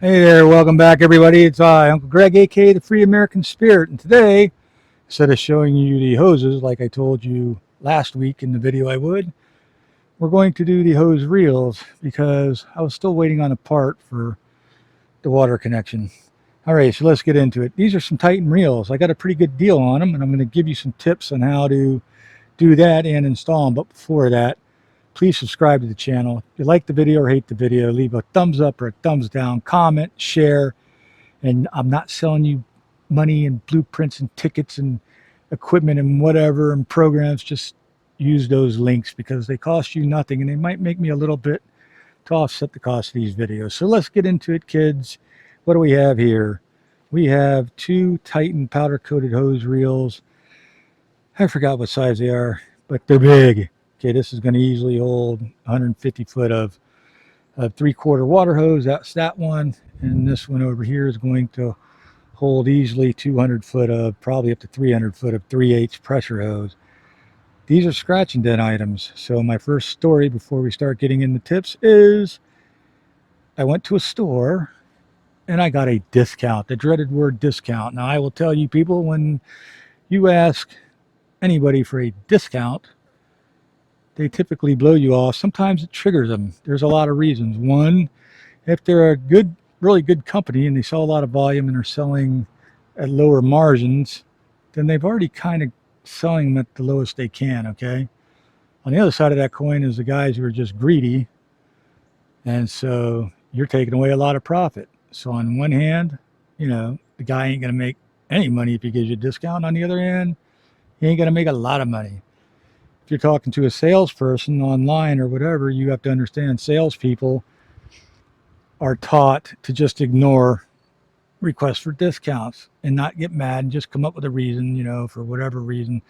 Hey there, welcome back everybody. It's Uncle Greg, aka the Free American Spirit, and today, instead of showing you the hoses like I told you last week in the video I would, we're going to do the hose reels because I was still waiting on a part for the water connection. All right, so let's get into it. These are some Titan reels. I got a pretty good deal on them, and I'm going to give you some tips on how to do that and install them. But before that, please subscribe to the channel. If you like the video or hate the video, leave a thumbs up or a thumbs down, comment, share. And I'm not selling you money and blueprints and tickets and equipment and whatever and programs. Just use those links because they cost you nothing and they might make me a little bit to offset the cost of these videos. So let's get into it, kids. What do we have here? We have two Titan powder coated hose reels. I forgot what size they are, but they're big. Okay, this is going to easily hold 150 foot of 3/4 water hose. That's that one. And this one over here is going to hold easily 200 foot of, probably up to 300 foot of 3/8 pressure hose. These are scratch and dent items. So my first story before we start getting into tips is I went to a store and I got a discount, the dreaded word discount. Now I will tell you people, when you ask anybody for a discount, they typically blow you off. Sometimes it triggers them. There's a lot of reasons. One, if they're a good, really good company and they sell a lot of volume and are selling at lower margins, then they've already kind of selling them at the lowest they can. Okay. On the other side of that coin is the guys who are just greedy, and so you're taking away a lot of profit. So on one hand, the guy ain't going to make any money if he gives you a discount. On the other hand, he ain't going to make a lot of money. If you're talking to a salesperson online or whatever, you have to understand salespeople are taught to just ignore requests for discounts and not get mad and just come up with a reason, for whatever reason,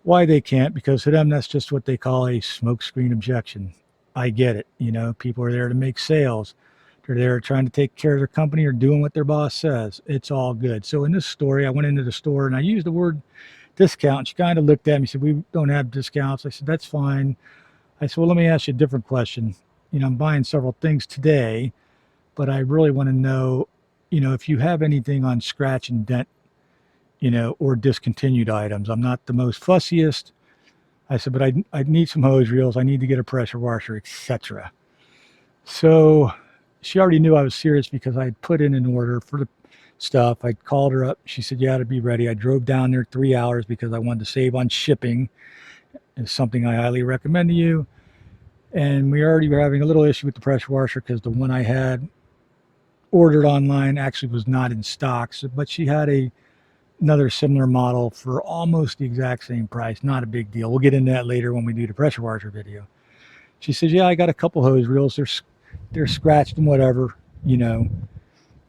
why they can't, because to them, that's just what they call a smokescreen objection. I get it. People are there to make sales. They're there trying to take care of their company or doing what their boss says. It's all good. So in this story, I went into the store and I used the word discount. She kind of looked at me and said, "We don't have discounts." I said, "That's fine." I said, "Well, let me ask you a different question. I'm buying several things today, but I really want to know, if you have anything on scratch and dent, or discontinued items. I'm not the most fussiest." I said, "But I need some hose reels. I need to get a pressure washer, etc." So she already knew I was serious because I had put in an order for the stuff. I called her up. She said, "Yeah, to be ready." I drove down there 3 hours because I wanted to save on shipping. It's something I highly recommend to you. And we already were having a little issue with the pressure washer because the one I had ordered online actually was not in stock. So, but she had another similar model for almost the exact same price. Not a big deal. We'll get into that later when we do the pressure washer video. She says, "Yeah, I got a couple hose reels. They're scratched and whatever,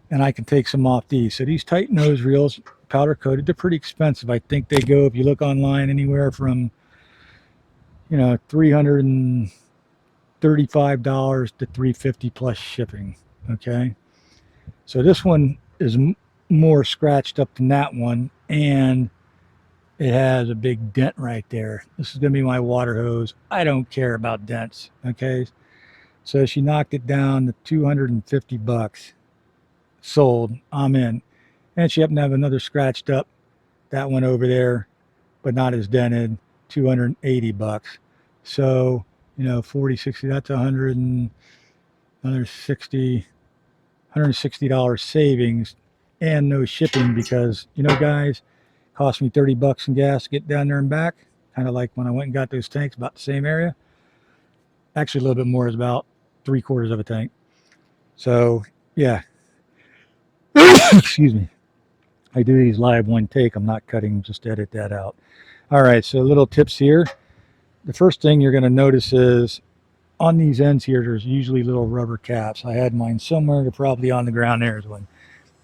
and I can take some off these." So these Titan hose reels, powder coated, they're pretty expensive. I think they go, if you look online, anywhere from $335 to $350 plus shipping. Okay, so this one is more scratched up than that one, and it has a big dent right there. This is going to be my water hose. I don't care about dents. Okay, so she knocked it down to $250. Sold. I'm in. And she happened to have another scratched up, that one over there, but not as dented, $280. So, 40, 60, that's 100 and another 60, $160 savings and no shipping because, guys, it cost me $30 in gas to get down there and back. Kind of like when I went and got those tanks, about the same area. Actually, a little bit more, is about 3/4 of a tank. So, yeah. Excuse me. I do these live one take. I'm not cutting, just edit that out. All right, so little tips here. The first thing you're going to notice is on these ends here, there's usually little rubber caps. I had mine somewhere. They're probably on the ground. There's one.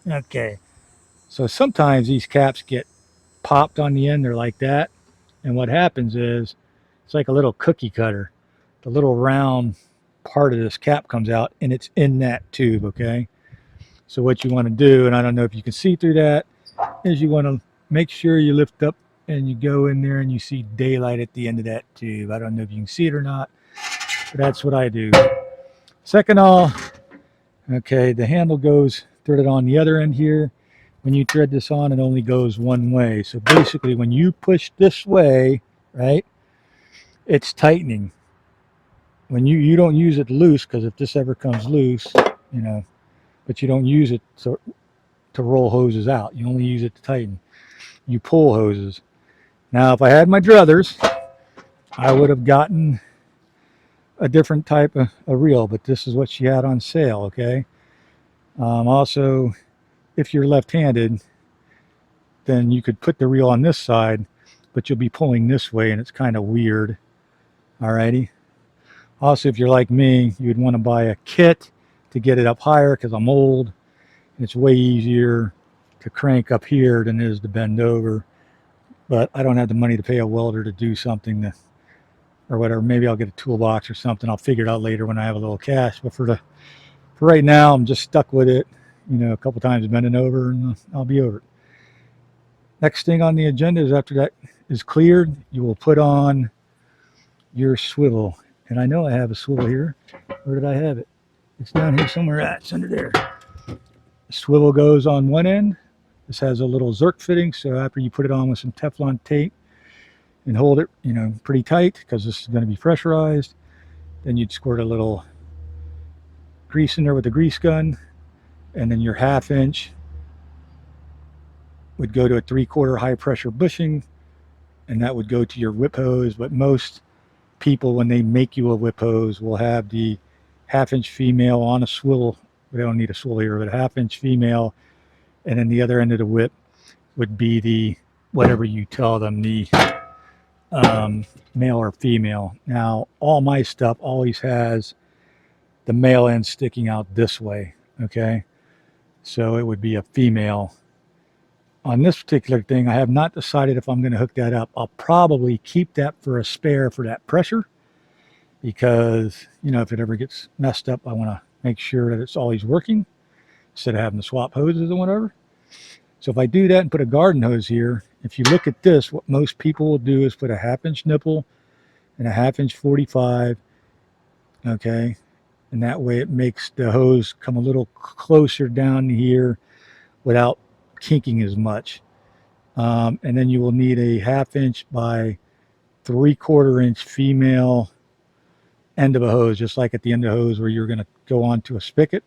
Okay. So sometimes these caps get popped on the end. They're like that. And what happens is it's like a little cookie cutter. The little round part of this cap comes out and it's in that tube, okay? So what you want to do, and I don't know if you can see through that, is you want to make sure you lift up and you go in there and you see daylight at the end of that tube. I don't know if you can see it or not, but that's what I do. Second of all, Okay, the handle goes threaded on the other end here. When you thread this on, it only goes one way. So basically, when you push this way, right, it's tightening. When you don't use it loose, because if this ever comes loose, you know, but you don't use it to roll hoses out. You only use it to tighten. You pull hoses. Now, if I had my druthers, I would have gotten a different type of a reel, but this is what she had on sale, okay? Also, if you're left-handed, then you could put the reel on this side, but you'll be pulling this way, and it's kind of weird, alrighty? Also, if you're like me, you'd want to buy a kit to get it up higher, because I'm old. It's way easier to crank up here than it is to bend over, but I don't have the money to pay a welder to do something that, or whatever. Maybe I'll get a toolbox or something. I'll figure it out later when I have a little cash. But for right now, I'm just stuck with it. You know, a couple times bending over, and I'll be over it. Next thing on the agenda is, after that is cleared, you will put on your swivel. And I know I have a swivel here. Where did I have it? It's down here somewhere. It's under there. The swivel goes on one end. This has a little Zerk fitting, so after you put it on with some Teflon tape and hold it, you know, pretty tight, because this is going to be pressurized, then you'd squirt a little grease in there with a grease gun, and then your 1/2 inch would go to a 3/4 high pressure bushing, and that would go to your whip hose. But most people, when they make you a whip hose, will have the 1/2 inch female on a swivel. We don't need a swivel here, but a 1/2 inch female, and then the other end of the whip would be the, whatever you tell them, the male or female. Now, all my stuff always has the male end sticking out this way, okay? So it would be a female. On this particular thing, I have not decided if I'm going to hook that up. I'll probably keep that for a spare for that pressure, because, you know, if it ever gets messed up, I want to make sure that it's always working instead of having to swap hoses or whatever. So if I do that and put a garden hose here, if you look at this, what most people will do is put a 1/2 inch nipple and a 1/2 inch 45, okay? And that way it makes the hose come a little closer down here without kinking as much. And then you will need a 1/2 inch by 3/4 inch female end of a hose, just like at the end of the hose where you're going to go onto a spigot.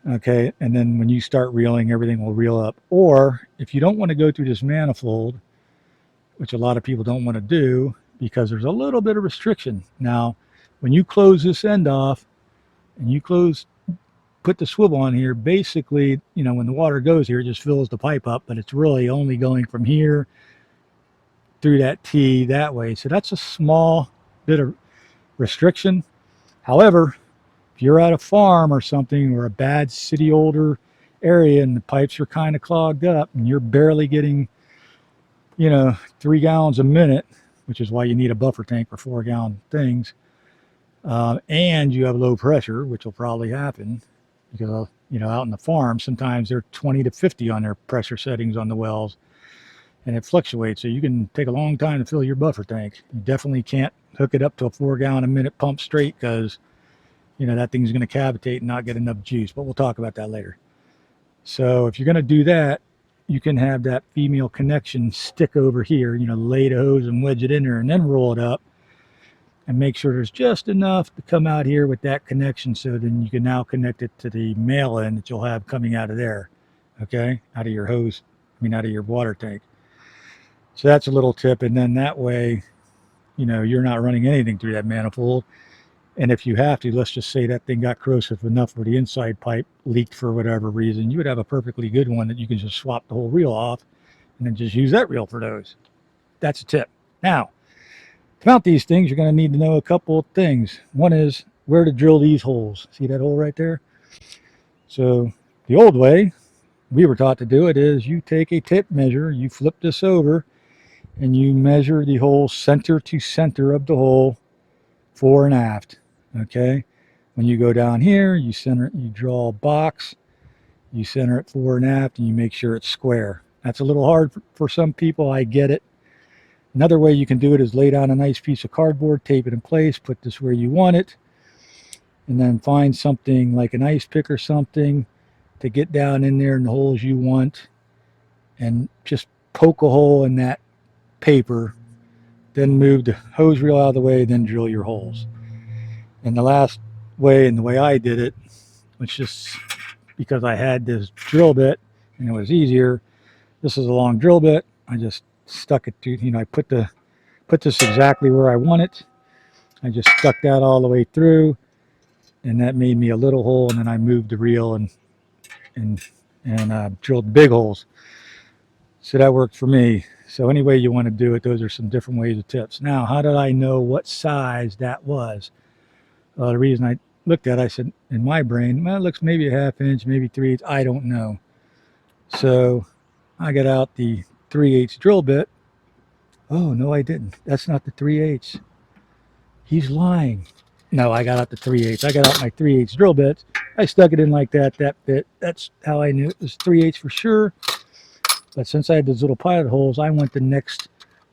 Okay, and then when you start reeling, everything will reel up. Or if you don't want to go through this manifold, which a lot of people don't want to do because there's a little bit of restriction. Now, when you close this end off and you put the swivel on here, basically, you know, when the water goes here, it just fills the pipe up, but it's really only going from here through that T that way. So that's a small bit of restriction. However, if you're at a farm or something, or a bad city older area, and the pipes are kind of clogged up and you're barely getting, you know, 3 gallons a minute, which is why you need a buffer tank for 4-gallon things, and you have low pressure, which will probably happen because, you know, out in the farm, sometimes they're 20 to 50 on their pressure settings on the wells, and it fluctuates. So you can take a long time to fill your buffer tank. You definitely can't hook it up to a 4-gallon a minute pump straight, because, you know, that thing's going to cavitate and not get enough juice, but we'll talk about that later. So if you're going to do that, you can have that female connection stick over here, you know, lay the hose and wedge it in there and then roll it up, and make sure there's just enough to come out here with that connection, so then you can now connect it to the male end that you'll have coming out of there, okay, out of your hose, out of your water tank. So that's a little tip, and then that way, you know, you're not running anything through that manifold. And if you have to, let's just say that thing got corrosive enough where the inside pipe leaked for whatever reason, you would have a perfectly good one that you can just swap the whole reel off and then just use that reel for those. That's a tip. Now, to mount these things, you're going to need to know a couple of things. One is where to drill these holes. See that hole right there? So the old way we were taught to do it is you take a tape measure, you flip this over, and you measure the hole center to center of the hole, fore and aft. Okay, when you go down here, you center, you draw a box, you center it fore and aft, and you make sure it's square. That's a little hard for some people, I get it. Another way you can do it is lay down a nice piece of cardboard, tape it in place, put this where you want it, and then find something like an ice pick or something to get down in there in the holes you want, and just poke a hole in that paper, then move the hose reel out of the way, then drill your holes. And the last way, and the way I did it, which just because I had this drill bit and it was easier. This is a long drill bit. I just stuck it to, I put this exactly where I want it. I just stuck that all the way through, and that made me a little hole. And then I moved the reel and drilled big holes. So that worked for me. So any way you want to do it, those are some different ways of tips. Now, how did I know what size that was? The reason I looked at it, I said in my brain, well, it looks maybe a half inch, maybe 3/8. I don't know. So I got out the 3/8 drill bit. Oh, no, I didn't. That's not the 3/8. He's lying. No, I got out the 3/8. I got out my 3/8 drill bits. I stuck it in like that bit. That's how I knew it was 3/8 for sure. But since I had those little pilot holes, I went the next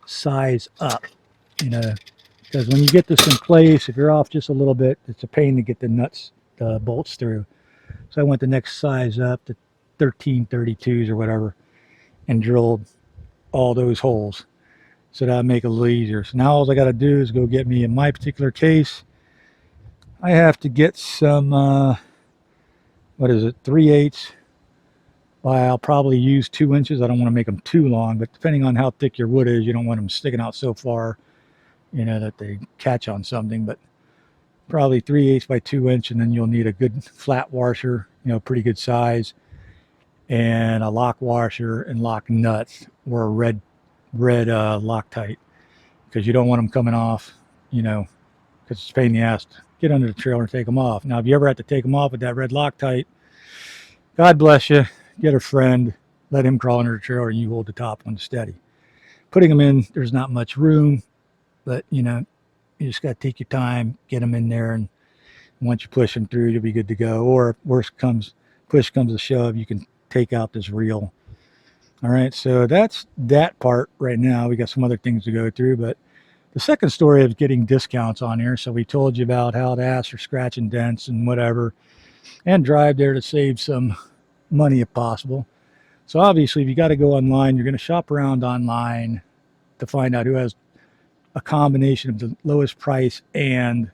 size up, because when you get this in place, if you're off just a little bit, it's a pain to get the nuts, bolts through. So I went the next size up to 1332s or whatever, and drilled all those holes. So that'll make it a little easier. So now all I got to do is go get me, in my particular case, I have to get some, what is it, 3/8. I'll probably use 2 inches. I don't want to make them too long, but depending on how thick your wood is, you don't want them sticking out so far, that they catch on something. But probably 3/8 by 2 inch, and then you'll need a good flat washer, pretty good size, and a lock washer and lock nuts, or a red Loctite, because you don't want them coming off, because it's a pain in the ass to get under the trailer and take them off. Now, if you ever have to take them off with that red Loctite, God bless you. Get a friend, let him crawl under the trailer, and you hold the top one steady. Putting them in, there's not much room, but you just got to take your time, get them in there, and once you push them through, you'll be good to go. Or if push comes to shove, you can take out this reel. All right, so that's that part right now. We got some other things to go through, but the second story is getting discounts on here. So we told you about how to ask for scratch and dents and whatever, and drive there to save some money if possible. So obviously, if you got to go online, you're going to shop around online to find out who has a combination of the lowest price and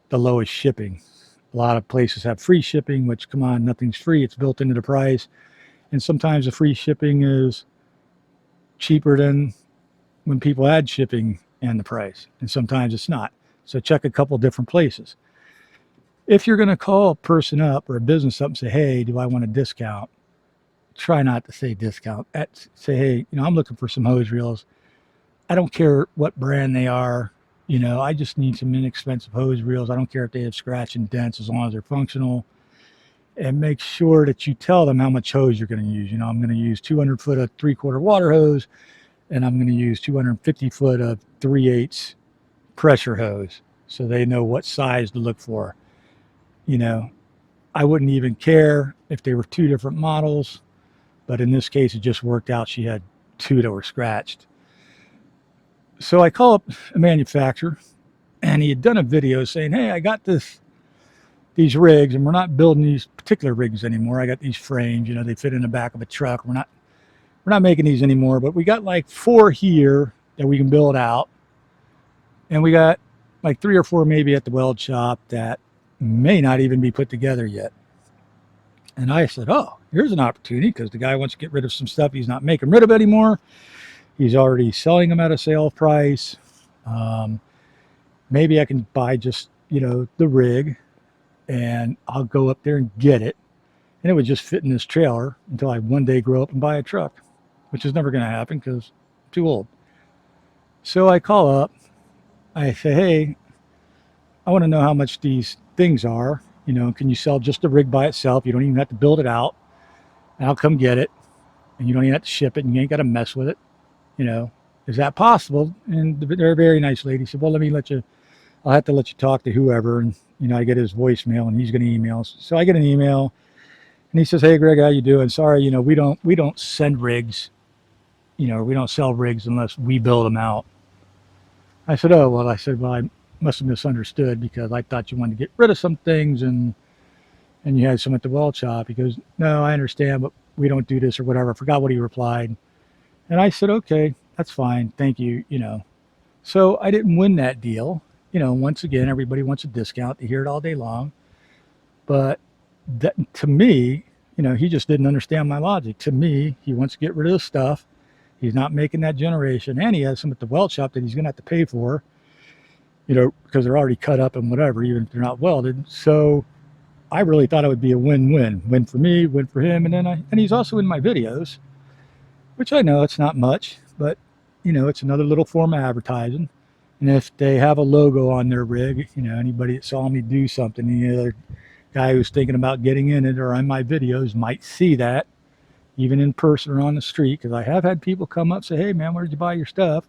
the lowest shipping. A lot of places have free shipping, which, come on, nothing's free. It's built into the price. And sometimes the free shipping is cheaper than when people add shipping and the price. And sometimes it's not. So check a couple different places. If you're going to call a person up or a business up and say, hey, do I want a discount? Try not to say discount. Say, hey, I'm looking for some hose reels. I don't care what brand they are. I just need some inexpensive hose reels. I don't care if they have scratch and dents, as long as they're functional. And make sure that you tell them how much hose you're going to use. I'm going to use 200 foot of 3/4 water hose, and I'm going to use 250 foot of 3/8 pressure hose, so they know what size to look for. I wouldn't even care if they were two different models, but in this case, it just worked out. She had two that were scratched. So I call up a manufacturer, and he had done a video saying, hey, I got these rigs, and we're not building these particular rigs anymore. I got these frames, they fit in the back of a truck. We're not making these anymore, but we got like 4 here that we can build out. And we got like 3 or 4 maybe at the weld shop that may not even be put together yet. And I said, oh, here's an opportunity, because the guy wants to get rid of some stuff he's not making rid of anymore. He's already selling them at a sale price. Maybe I can buy just, the rig, and I'll go up there and get it. And it would just fit in this trailer until I one day grow up and buy a truck, which is never going to happen because I'm too old. So I call up. I say, hey, I want to know how much these things are. Can you sell just the rig by itself? You don't even have to build it out. And I'll come get it. And you don't even have to ship it, and you ain't got to mess with it. Is that possible? And they're a very nice lady. Said, well, I'll have to let you talk to whoever. And, I get his voicemail, and he's going to email. So I get an email, and he says, hey, Greg, how you doing? Sorry, we don't send rigs. We don't sell rigs unless we build them out. I said, oh, well, must have misunderstood because I thought you wanted to get rid of some things and you had some at the weld shop. He goes, no, I understand, but we don't do this or whatever. I forgot what he replied. And I said, okay, that's fine. Thank you. So I didn't win that deal. Once again, everybody wants a discount. They hear it all day long. But that, to me, he just didn't understand my logic. To me, he wants to get rid of the stuff. He's not making that generation. And he has some at the weld shop that he's going to have to pay for, because they're already cut up and whatever, even if they're not welded. So I really thought it would be a win-win. Win for me, win for him. And he's also in my videos, which I know it's not much, but it's another little form of advertising. And if they have a logo on their rig, anybody that saw me do something, any other guy who's thinking about getting in it or on my videos might see that, even in person or on the street, because I have had people come up say, hey man, where did you buy your stuff?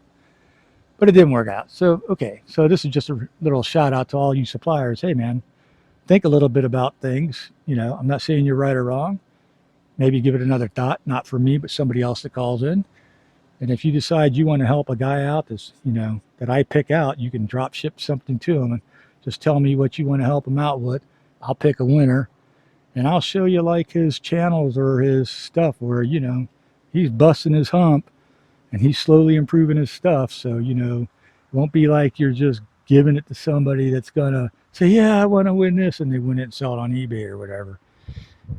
But it didn't work out. So, okay, so this is just a little shout out to all you suppliers. Hey man, think a little bit about things. I'm not saying you're right or wrong. Maybe give it another thought, not for me, but somebody else that calls in. And if you decide you want to help a guy out that's, that I pick out, you can drop ship something to him and just tell me what you want to help him out with. I'll pick a winner and I'll show you like his channels or his stuff where, he's busting his hump and he's slowly improving his stuff. So, it won't be like you're just giving it to somebody that's going to say, yeah, I want to win this. And they win it and sell it on eBay or whatever.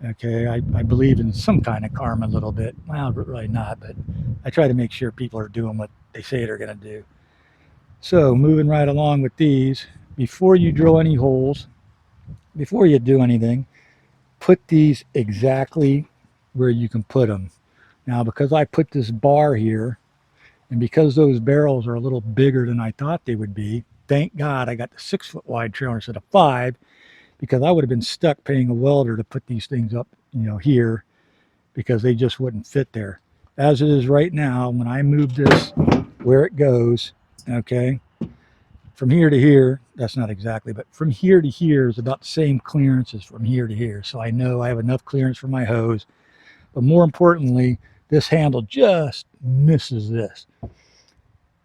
Okay, I believe in some kind of karma a little bit. Well, really not, but I try to make sure people are doing what they say they're going to do. So moving right along with these, before you drill any holes, before you do anything, put these exactly where you can put them. Now, because I put this bar here, and because those barrels are a little bigger than I thought they would be, thank God I got the 6-foot wide trailer instead of 5, because I would have been stuck paying a welder to put these things up, here, because they just wouldn't fit there. As it is right now, when I move this where it goes, okay, from here to here, that's not exactly, but from here to here is about the same clearance as from here to here. So I know I have enough clearance for my hose. But more importantly, this handle just misses this.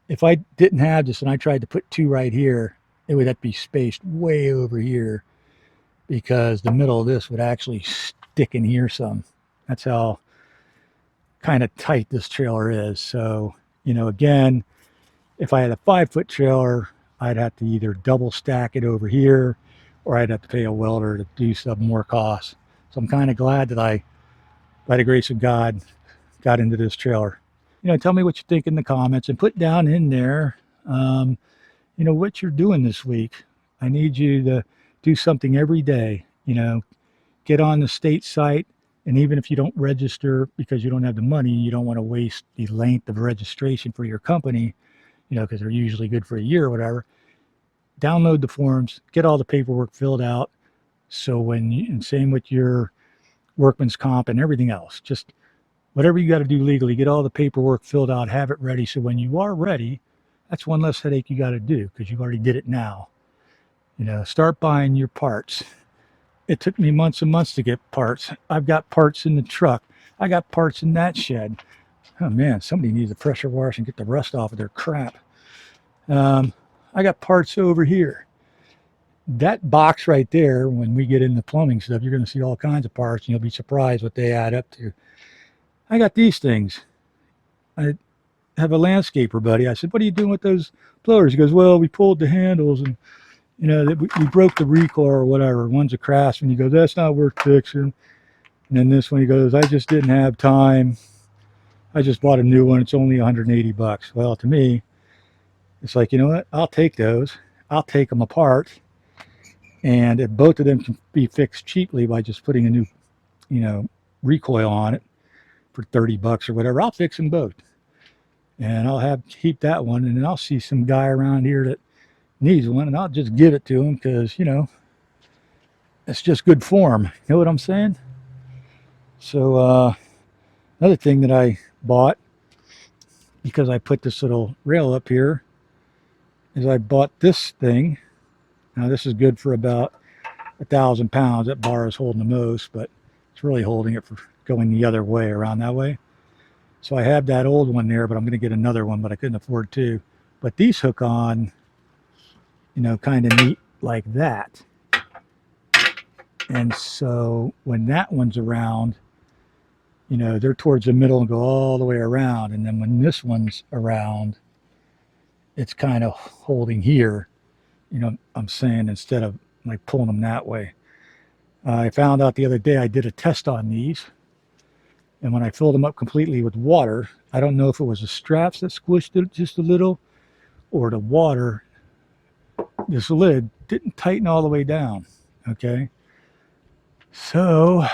If I didn't have this and I tried to put 2 right here, it would have to be spaced way over here, because the middle of this would actually stick in here some. That's how kind of tight this trailer is. So, again, if I had a 5-foot trailer, I'd have to either double stack it over here, or I'd have to pay a welder to do some more costs. So I'm kind of glad that I, by the grace of God, got into this trailer. Tell me what you think in the comments, and put down in there, what you're doing this week. I need you to do something every day. Get on the state site, and even if you don't register because you don't have the money, you don't want to waste the length of registration for your company, because they're usually good for a year or whatever. Download the forms, get all the paperwork filled out. So and same with your workman's comp and everything else, just whatever you got to do legally, get all the paperwork filled out, have it ready. So when you are ready, that's one less headache you got to do, because you already did it now. Start buying your parts. It took me months and months to get parts. I've got parts in the truck. I got parts in that shed. Oh man, somebody needs a pressure wash and get the rust off of their crap. I got parts over here. That box right there, when we get into plumbing stuff, you're going to see all kinds of parts, and you'll be surprised what they add up to. I got these things. I have a landscaper buddy. I said, what are you doing with those blowers? He goes, well, we pulled the handles and we broke the recoil or whatever. One's a Craftsman. He goes, that's not worth fixing. And then this one, he goes, I just didn't have time. I just bought a new one. It's only 180 bucks. Well, to me, it's like, you know what? I'll take those. I'll take them apart. And if both of them can be fixed cheaply by just putting a new, recoil on it for 30 bucks or whatever, I'll fix them both. And I'll keep that one. And then I'll see some guy around here that needs one, and I'll just give it to him, because it's just good form. You know what I'm saying? So another thing that I bought, because I put this little rail up here, is I bought this thing. Now this is good for about 1,000 pounds. That bar is holding the most, but it's really holding it for going the other way, around that way. So I have that old one there, but I'm going to get another one, but I couldn't afford 2. But these hook on, kind of neat like that. And so when that one's around, they're towards the middle and go all the way around. And then when this one's around, it's kind of holding here. I'm saying, instead of like pulling them that way. I found out the other day I did a test on these. And when I filled them up completely with water, I don't know if it was the straps that squished it just a little or the water, this lid didn't tighten all the way down. Okay. So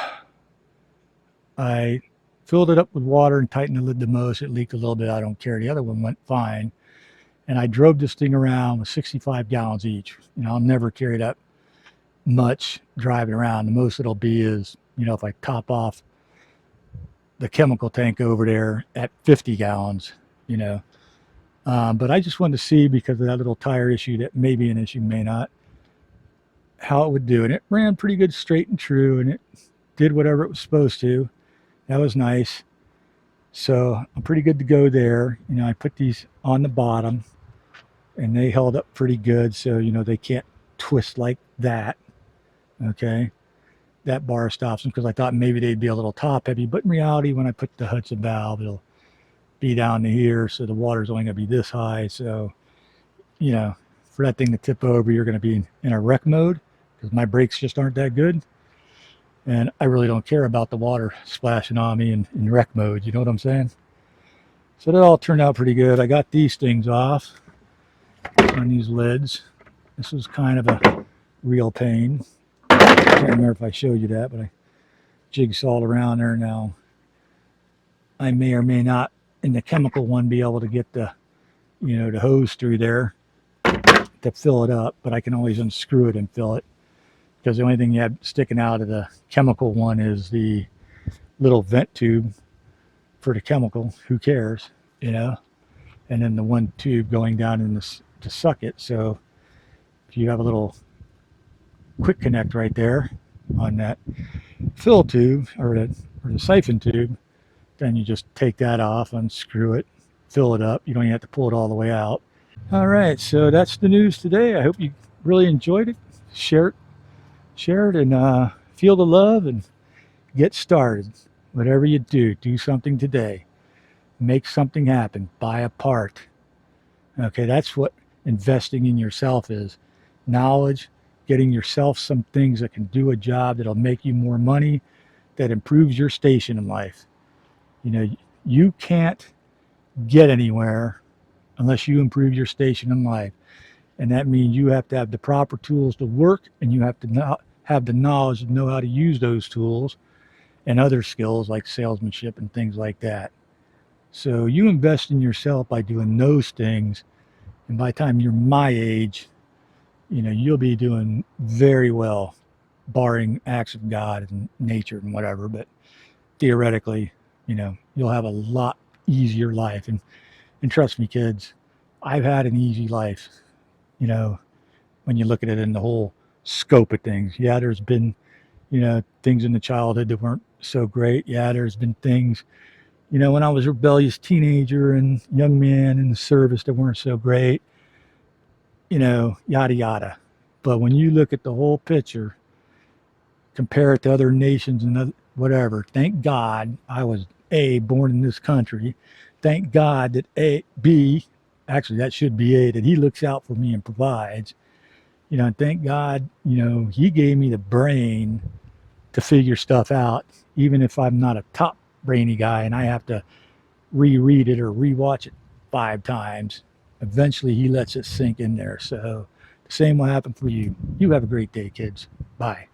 I filled it up with water and tightened the lid the most. It leaked a little bit. I don't care. The other one went fine. And I drove this thing around with 65 gallons each. I'll never carry that much driving around. The most it'll be is, if I top off the chemical tank over there at 50 gallons, but I just wanted to see, because of that little tire issue that may be an issue, may not, how it would do. And it ran pretty good, straight and true, and it did whatever it was supposed to. That was nice. So I'm pretty good to go there. I put these on the bottom and they held up pretty good. So, they can't twist like that. Okay. That bar stops them, because I thought maybe they'd be a little top heavy, but in reality, when I put the Hudson valve, it'll be down to here. So the water's only going to be this high. So, for that thing to tip over, you're going to be in a wreck mode, because my brakes just aren't that good. And I really don't care about the water splashing on me in wreck mode. You know what I'm saying? So that all turned out pretty good. I got these things off on these lids. This was kind of a real pain. I can't remember if I showed you that, but I jigsawed around there. Now I may or may not, in the chemical one, be able to get the hose through there to fill it up, but I can always unscrew it and fill it, because the only thing you have sticking out of the chemical one is the little vent tube for the chemical. Who cares, and then the one tube going down in this to suck it. So if you have a little quick connect right there on that fill tube, or the siphon tube, then you just take that off, unscrew it, fill it up. You don't even have to pull it all the way out. All right, so that's the news today. I hope you really enjoyed it. Share it, and feel the love and get started. Whatever you do something today. Make something happen. Buy a part. Okay, that's what investing in yourself is. Knowledge, getting yourself some things that can do a job that'll make you more money, that improves your station in life. You can't get anywhere unless you improve your station in life. And that means you have to have the proper tools to work, and you have to have the knowledge to know how to use those tools, and other skills like salesmanship and things like that. So you invest in yourself by doing those things, and by the time you're my age, you'll be doing very well, barring acts of God and nature and whatever. But theoretically, you'll have a lot easier life. And trust me, kids, I've had an easy life, when you look at it in the whole scope of things. Yeah, there's been, things in the childhood that weren't so great. Yeah, there's been things, when I was a rebellious teenager and young man in the service, that weren't so great, yada, yada. But when you look at the whole picture, compare it to other nations and whatever, thank God I was born in this country. Thank God that actually that should be that he looks out for me and provides, and thank God, he gave me the brain to figure stuff out, even if I'm not a top brainy guy and I have to reread it or rewatch it 5 times. Eventually he lets it sink in there. So the same will happen for you. You have a great day, kids. Bye.